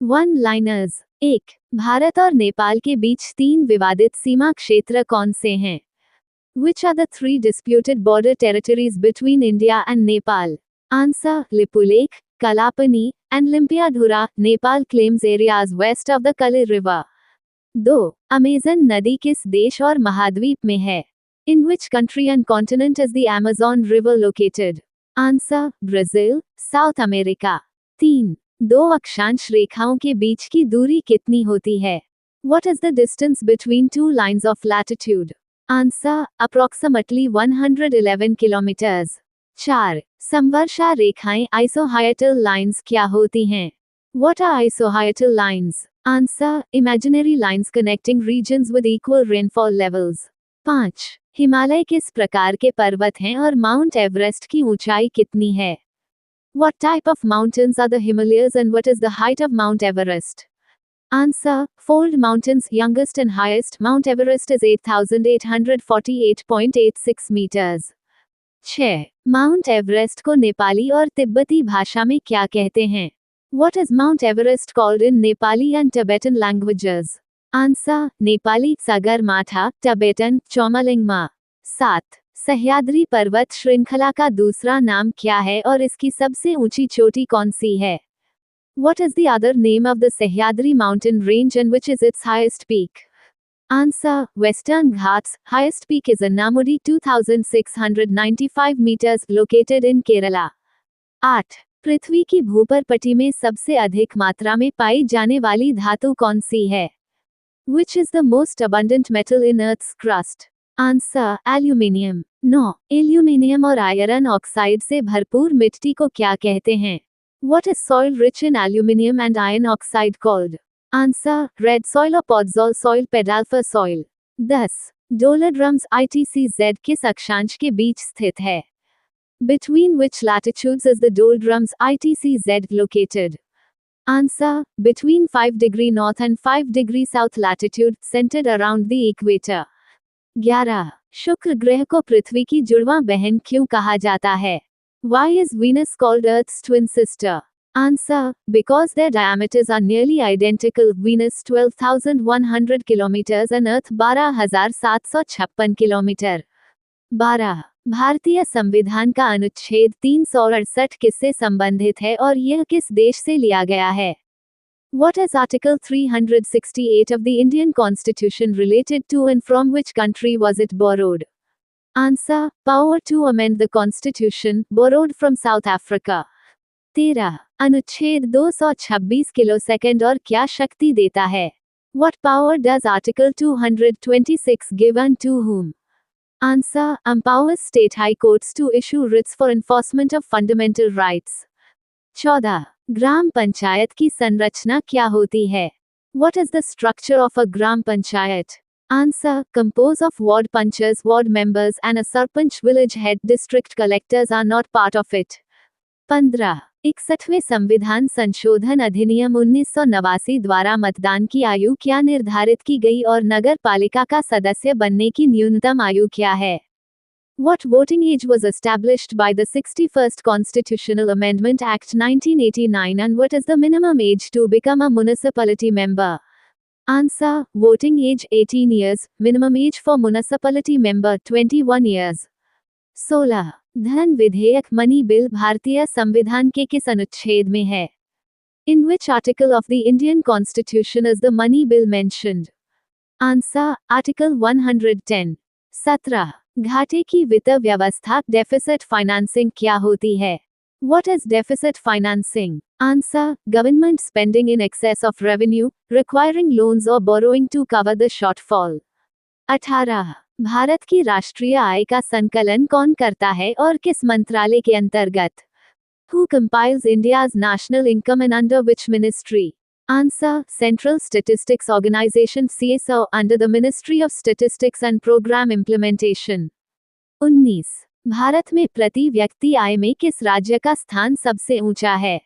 One liners. 1. Bharat और नेपाल के बीच 3 विवादित सीमा क्षेत्र कौन से हैं? Which are the 3 disputed border territories between India and Nepal? Answer: Lipulekh, Kalapani, and Limpiadhura. Nepal claims areas west of the Kali River. 2. Amazon नदी किस देश और महाद्वीप में है? In which country and continent is the Amazon River located? Answer: Brazil, South America. 3. दो अक्षांश रेखाओं के बीच की दूरी कितनी होती है? What is the distance between two lines of latitude? Answer: approximately 111 kilometers. 4. समवर्षा रेखाएं आइसोहायटल लाइंस क्या होती हैं? What are isohyoidal lines? Answer: imaginary lines connecting regions with equal rainfall levels. 5. Himalaya किस प्रकार के पर्वत हैं और माउंट एवरेस्ट की ऊंचाई कितनी है? What type of mountains are the Himalayas and what is the height of Mount Everest? Answer: Fold Mountains. Youngest and highest Mount Everest is 8,848.86 meters. 6. Mount Everest को नेपाली और तिब्बती भाषा में क्या कहते हैं? What is Mount Everest called in Nepali and Tibetan languages? Answer: Nepali Sagarmatha, Tibetan चोमलिंगमा. 7. Sahyadri पर्वत श्रृंखला का दूसरा नाम क्या है और इसकी सबसे ऊंची चोटी कौन सी है? What is the other name of the Sahyadri mountain range and which is its highest peak? Answer: Western Ghats. Highest peak is Annamudi 2695 meters located in Kerala. 8. पृथ्वी की भूपरपटी में सबसे अधिक मात्रा में पाई जाने वाली धातु कौन सी है? Which is the most abundant metal in Earth's crust? Answer: Aluminium. 9. Aluminium और आयरन ऑक्साइड से भरपूर मिट्टी को क्या कहते हैं? What is soil rich in aluminium and iron oxide called? Answer: red soil or podzol soil, pedalfer soil. 10. डोलोड्रम्स ITCZ किस अक्षांश के बीच स्थित है? Between which latitudes is the doldrums ITCZ located? Answer: between 5° north and 5° south latitude, centered around the equator. 11. शुक्र ग्रह को पृथ्वी की जुड़वां बहन क्यों कहा जाता है? Why is Venus called Earth's twin sister? Answer: because their diameters are nearly identical. Venus 12,100 kilometers and Earth 12,756 kilometer. 12. भारतीय संविधान का अनुच्छेद 368 किससे संबंधित है और यह किस देश से लिया गया है? What is Article 368 of the Indian Constitution related to and from which country was it borrowed? Answer: power to amend the Constitution, borrowed from South Africa. 13. अनुच्छेद 226 किलोसेकंड और क्या शक्ति देता है? What power does Article 226 give and to whom? Answer: empowers state high courts to issue writs for enforcement of fundamental rights. 14. ग्राम पंचायत की संरचना क्या होती है? What is the structure of a gram panchayat? Answer: composed of ward panchas, ward members, and a sarpanch. Village head. District collectors are not part of it. 15. 61वें संविधान संशोधन अधिनियम 1989 द्वारा मतदान की आयु क्या निर्धारित की गई और नगर पालिका का सदस्य बनने की न्यूनतम आयु क्या है? What voting age was established by the 61st Constitutional Amendment Act 1989 and what is the minimum age to become a municipality member? Answer: voting age 18 years, minimum age for municipality member 21 years. 16. धन विधेयक money bill भारतीय संविधान के किस अनुच्छेद में है? In which article of the Indian Constitution is the money bill mentioned? Answer: Article 110. 17. घाटे की वित्त व्यवस्था डेफिसिट फाइनेंसिंग क्या होती है? What is deficit financing? Answer: government spending in excess of revenue, requiring loans or borrowing to cover the shortfall. 18. Bharat की राष्ट्रीय आय का संकलन कौन करता है और किस मंत्रालय के अंतर्गत? Who compiles India's national income and under which ministry? Answer: Central Statistics Organization CSO under the Ministry of Statistics and Program Implementation. 19. Bharat में प्रति व्यक्ति आय में किस राज्य का स्थान सबसे ऊंचा है?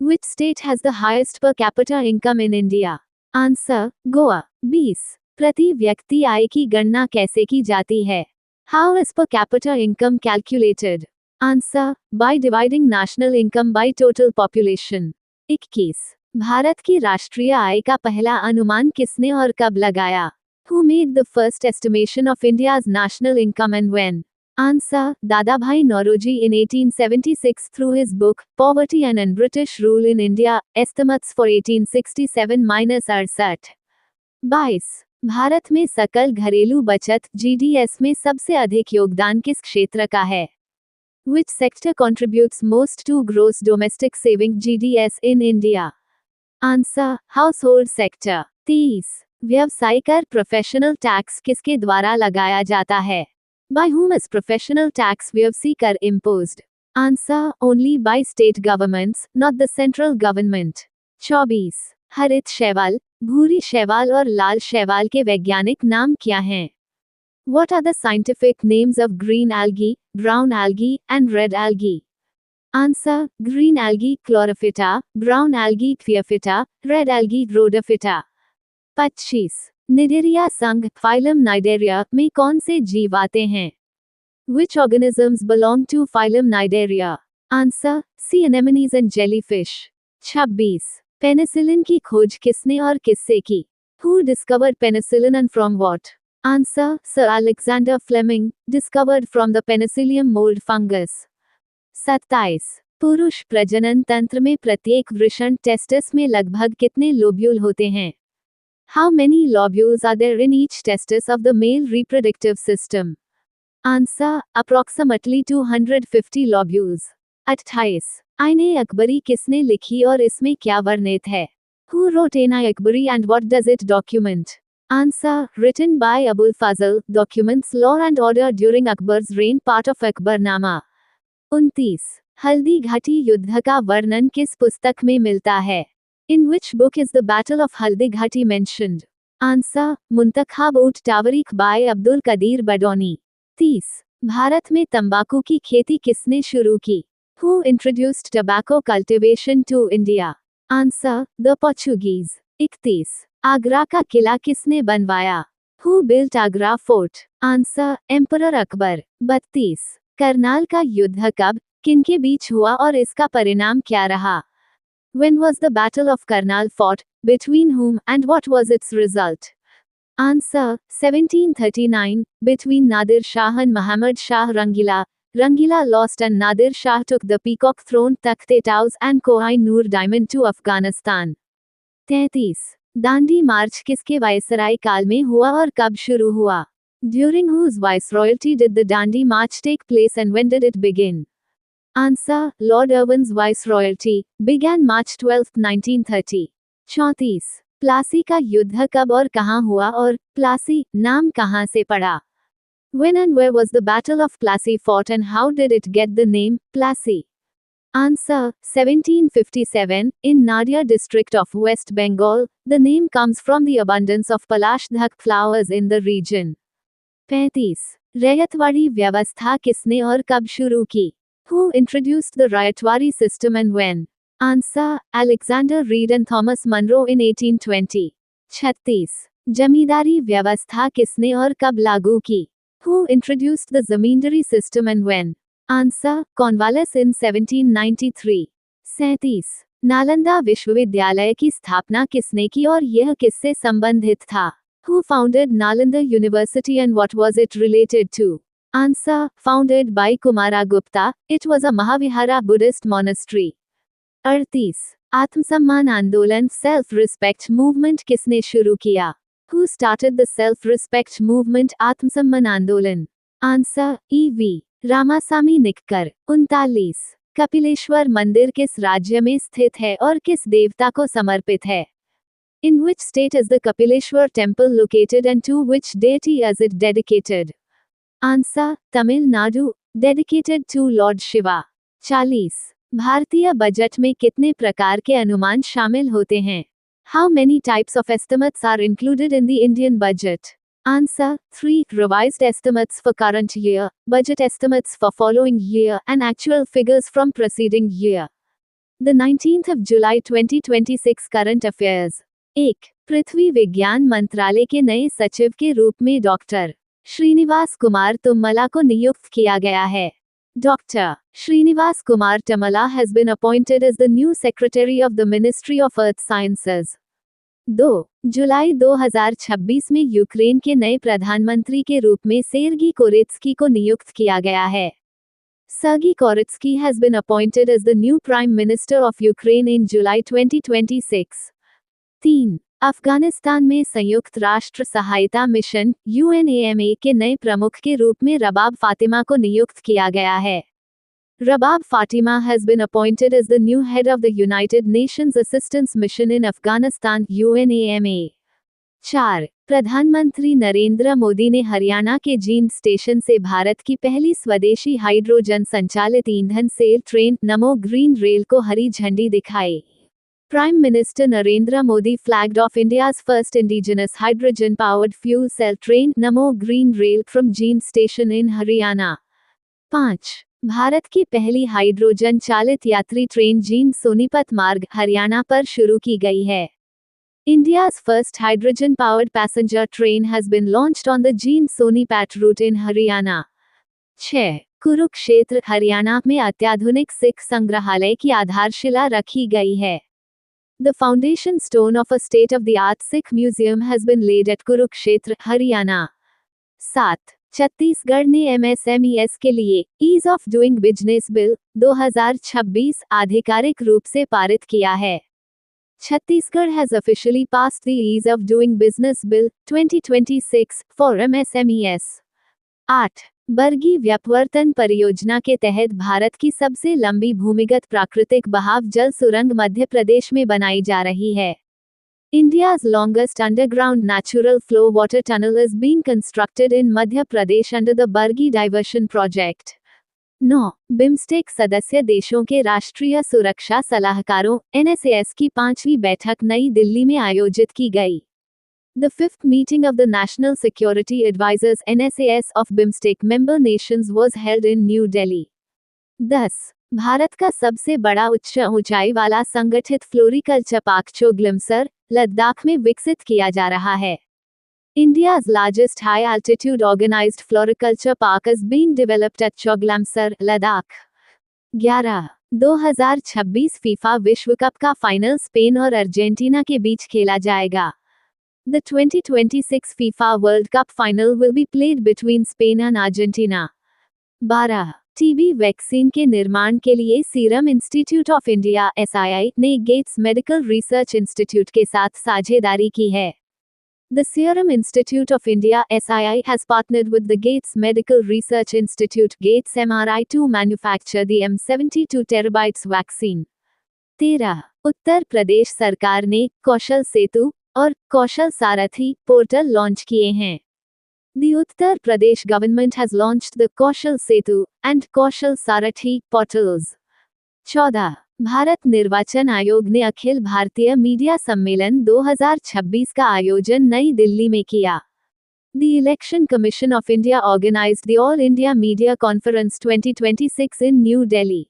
Which state has the highest per capita income in India? Answer: Goa. 20. प्रति व्यक्ति आय की गणना कैसे की जाती है? How is per capita income calculated? Answer: by dividing national income by total population. 21. Bharat की राष्ट्रीय आय का पहला अनुमान किसने और कब लगाया? Who made the first estimation of India's national income and when? Answer: Dadabhai Naoroji in 1876 through his book, Poverty and British Rule in India, Estimates for 1867-68. 22. Bharat में सकल घरेलू बचत (GDS) में सबसे अधिक योगदान किस क्षेत्र का है? Which sector contributes most to gross domestic saving (GDS) in India? Answer: Household sector. 30. व्यवसाय कर प्रोफेशनल टैक्स किसके द्वारा लगाया जाता है? By whom is professional tax व्यवसाय कर imposed? Answer: Only by state governments, not the central government. 24. हरित शैवाल, भूरी शैवाल और लाल शैवाल के वैज्ञानिक नाम क्या हैं? What are the scientific names of green algae, brown algae, and red algae? Answer: Green algae Chlorophyta, brown algae Thriophyta, red algae Rhodophyta. 25. Cnidaria संघ फाइलम नाइडेरिया में कौन से जीव आते हैं? Which organisms belong to phylum Nidaria? Answer: Sea anemones and jellyfish. 26. Penicillin की खोज किसने और किससे की? Who discovered penicillin and from what? Answer: Sir Alexander Fleming, discovered from the Penicillium mold fungus. 27. पुरुष प्रजनन तंत्र में प्रत्येक वृषण टेस्टिस में लगभग कितने लोब्यूल होते हैं? How many lobules are there in each testis of the male reproductive system? Answer: Approximately 250 lobules. 28. आईने अकबरी किसने लिखी और इसमें क्या वर्णित है? Who wrote Ain-i Akbari and what does it document? Answer: Written by Abul Fazl, documents law and order during Akbar's reign, part of Akbarnama. 29. Haldi Ghati युद्ध का वर्णन किस पुस्तक में मिलता है? In which book is the Battle of Haldi Ghati mentioned? Answer: Muntakhab ut Tawarikh by Abdul Qadir Badoni. 30. Bharat में तंबाकू की खेती किसने शुरू की? Who introduced tobacco cultivation to India? Answer: The Portuguese. 31. Agra का किला किसने बनवाया? Who built Agra Fort? Answer: Emperor Akbar. 32. Karnal का युद्ध कब, किनके बीच हुआ और इसका परिणाम क्या रहा? When was the Battle of Karnal fought, between whom, and what was its result? Answer: 1739, between Nadir Shah and Muhammad Shah Rangila. Rangila lost and Nadir Shah took the Peacock Throne, Takht-e-Tauz and Koh-i-Noor Diamond to Afghanistan. 33. Dandi मार्च किसके viceroy काल में हुआ और कब शुरू हुआ? During whose viceroyalty did the Dandi March take place and when did it begin? Answer: Lord Irwin's viceroyalty began March 12, 1930. 34. Plassey का युद्ध कब और कहाँ हुआ और प्लासी नाम कहाँ से पड़ा? When and where was the Battle of Plassey fought and how did it get the name Plassey? Answer: 1757, in Nadia district of West Bengal. The name comes from the abundance of Palashdhak flowers in the region. 35. Ryotwari व्यवस्था किसने और कब शुरू की? Who introduced the Rayatwari system and when? Answer: Alexander Reed and Thomas Munro in 1820. 36. जमींदारी व्यवस्था किसने और कब लागू की? Who introduced the zamindari system and when? Answer: Cornwallis in 1793. 37. Nalanda विश्वविद्यालय की स्थापना किसने की और यह किससे संबंधित था? Who founded Nalanda University and what was it related to? Answer: Founded by Kumaragupta. It was a Mahavihara Buddhist monastery. 38. आत्मसम्मान आंदोलन सेल्फ रिस्पेक्ट मूवमेंट किसने शुरू किया? Who started the self respect movement आत्मसम्मान आंदोलन? Answer: E.V. रामासामी निक्कर. 39. कपिलेश्वर मंदिर किस राज्य में स्थित है और किस देवता को समर्पित है? In which state is the Kapileshwar temple located and to which deity is it dedicated? Answer: Tamil Nadu, dedicated to Lord Shiva. 40. भारतीय बजट में कितने प्रकार के अनुमान शामिल होते हैं? How many types of estimates are included in the Indian budget? Answer: 3 revised estimates for current year, budget estimates for following year, and actual figures from preceding year. The 19th of July 2026 current affairs. 1. पृथ्वी विज्ञान मंत्रालय के नए सचिव के रूप में doctor Srinivas Kumar Tummala को नियुक्त किया गया है. Dr. Srinivas Kumar Tamala has been appointed as the new Secretary of the Ministry of Earth Sciences. 2 जुलाई 2026 में यूक्रेन के नए प्रधानमंत्री के रूप में सेर्गी कोरित्स्की को नियुक्त किया गया है. Sergei Koritsky has been appointed as the new Prime Minister of Ukraine in July 2026. 3 Afghanistan में संयुक्त राष्ट्र सहायता मिशन UNAMA के नए प्रमुख के रूप में रबाब फातिमा को नियुक्त किया गया है. Rabab Fatima has been appointed as the new head of the United Nations Assistance Mission in Afghanistan UNAMA. 4 प्रधानमंत्री नरेंद्र मोदी ने हरियाणा के जींद स्टेशन से भारत की पहली स्वदेशी हाइड्रोजन संचालित ईंधन सेल ट्रेन नमो ग्रीन रेल को हरी झंडी दिखाई. Prime Minister Narendra Modi flagged off India's first indigenous hydrogen-powered fuel cell train Namo Green Rail from Jeend Station in Haryana. 5 Bharat की पहली हाइड्रोजन चालित यात्री ट्रेन जींद सोनीपत मार्ग हरियाणा पर शुरू की गई है. India's first hydrogen-powered passenger train has been launched on the Jeend Sonipat route in Haryana. 6 Kurukshetra Haryana में अत्याधुनिक सिख संग्रहालय की आधारशिला रखी गई है. The foundation stone of a state-of-the-art Sikh museum has been laid at Kurukshetra, Haryana. 7 Chhattisgarh ने MSMEs के लिए Ease of Doing Business Bill 2026 आधिकारिक रूप से पारित किया है. Chhattisgarh has officially passed the Ease of Doing Business Bill 2026 for MSMEs. 8 Bargi व्यापवर्तन परियोजना के तहत भारत की सबसे लंबी भूमिगत प्राकृतिक बहाव जल सुरंग मध्य प्रदेश में बनाई जा रही है. India's longest underground natural flow water tunnel is being constructed in Madhya Pradesh under the Bargi Diversion Project. 9 BIMSTEC सदस्य देशों के राष्ट्रीय सुरक्षा सलाहकारों NSAS की 5वीं बैठक नई दिल्ली में आयोजित की गई. The fifth meeting of the National Security Advisors NSAS of BIMSTEC member nations was held in New Delhi. 10 Bharat का सबसे बड़ा उच्च ऊंचाई वाला संगठित फ्लोरिकल्चर पार्क चोगलमसर, लद्दाख में विकसित किया जा रहा है. India's largest high-altitude organized floriculture park is being developed at Choglamsar, Ladakh. 11 2026 FIFA विश्व कप का फाइनल स्पेन और अर्जेंटीना के बीच खेला जाएगा. The 2026 FIFA World Cup final will be played between Spain and Argentina. 12 TB vaccine के निर्माण के लिए serum institute of India SII ने गेट्स मेडिकल रिसर्च इंस्टीट्यूट के साथ साझेदारी की है. The Serum Institute of India SII has partnered with the Gates Medical Research Institute Gates MRI to manufacture the M72 terabytes vaccine. 13 Uttar Pradesh सरकार ने कौशल सेतु और कौशल सारथी portal launch किए हैं. The Uttar Pradesh government has launched the Kaushal Setu and Kaushal Sarathi portals. 14 Bharat निर्वाचन आयोग ने Akhil Bharatiya media सम्मेलन 2026 का आयोजन नई दिल्ली में किया. The Election Commission of India organized the All India Media Conference 2026 in New Delhi.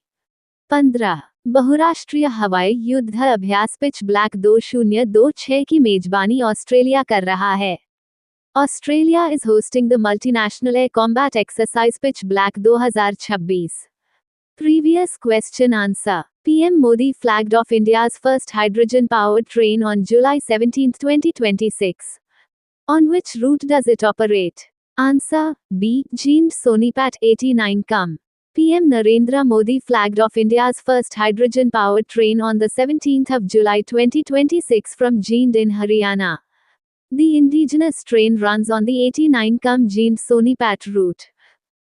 15 बहुराष्ट्रीय हवाई युद्ध अभ्यास पिच ब्लैक 2026 की मेजबानी ऑस्ट्रेलिया कर रहा है. Australia is hosting the multinational air combat exercise Pitch Black 2026. Previous question answer. PM Modi flagged off India's first hydrogen-powered train on July 17, 2026. On which route does it operate? Answer B. Jeend Sonipat 89 Cum. PM Narendra Modi flagged off India's first hydrogen-powered train on the 17th of July 2026 from Jeend in Haryana. The indigenous train runs on the 89 Cum Jeend Sonipat route.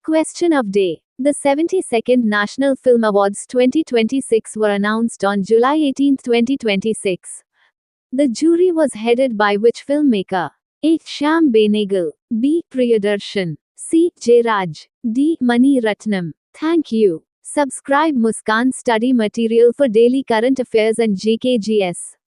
Question of day. The 72nd National Film Awards 2026 were announced on July 18, 2026. The jury was headed by which filmmaker? A. Shyam Benegal. B. Priyadarshan. C. Jayraj. D. Mani Ratnam. Thank you. Subscribe Muskan Study Material for daily current affairs and GKGS.